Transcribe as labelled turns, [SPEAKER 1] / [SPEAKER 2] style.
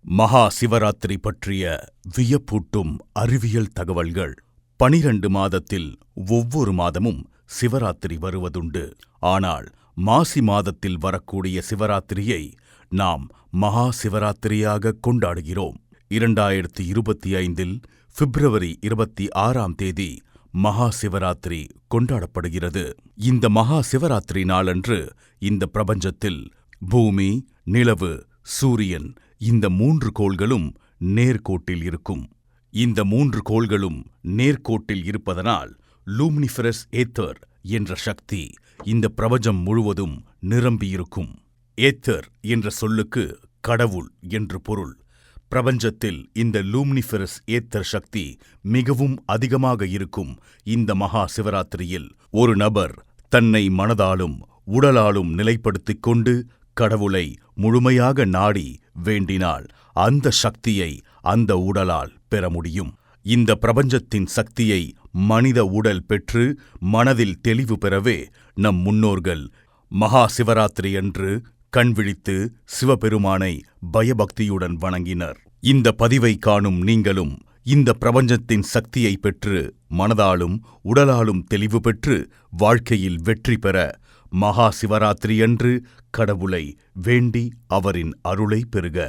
[SPEAKER 1] மகா சிவராத்திரி பற்றிய வியப்பூட்டும் அறிவியல் தகவல்கள். 12 மாதத்தில் ஒவ்வொரு மாதமும் சிவராத்திரி வருவதுண்டு. ஆனால் மாசி மாதத்தில் வரக்கூடிய சிவராத்திரியை நாம் மகா சிவராத்திரியாக கொண்டாடுகிறோம். 2025 பிப்ரவரி 26ஆம் தேதி மகா சிவராத்திரி கொண்டாடப்படுகிறது. இந்த மகா சிவராத்திரி நாளன்று இந்த பிரபஞ்சத்தில் பூமி, நிலவு, சூரியன் இந்த 3 கோள்களும் நேர்கோட்டில் இருக்கும். இந்த 3 கோள்களும் நேர்கோட்டில் இருப்பதனால் லூமினிஃபரஸ் ஏத்தர் என்ற சக்தி இந்த பிரபஞ்சம் முழுவதும் நிரம்பியிருக்கும். ஏத்தர் என்ற சொல்லுக்கு கடவுள் என்று பொருள். பிரபஞ்சத்தில் இந்த லூமினிஃபரஸ் ஏத்தர் சக்தி மிகவும் அதிகமாக இருக்கும். இந்த மகா சிவராத்திரியில் ஒரு நபர் தன்னை மனதாலும் உடலாலும் நிலைப்படுத்திக் கொண்டு கடவுளை முழுமையாக நாடி வேண்டினால் அந்த சக்தியை அந்த உடலால் பெற முடியும். இந்த பிரபஞ்சத்தின் சக்தியை மனித உடல் பெற்று மனதில் தெளிவு பெறவே நம் முன்னோர்கள் மகா சிவராத்திரி அன்று கண்விழித்து சிவபெருமானை பயபக்தியுடன் வணங்கினர். இந்த பதிவை காணும் நீங்களும் இந்த பிரபஞ்சத்தின் சக்தியை பெற்று மனதாலும் உடலாலும் தெளிவு பெற்று வாழ்க்கையில் வெற்றி பெற மகா சிவராத்திரியன்று கடவுளை வேண்டி அவரின் அருளை பெறுக.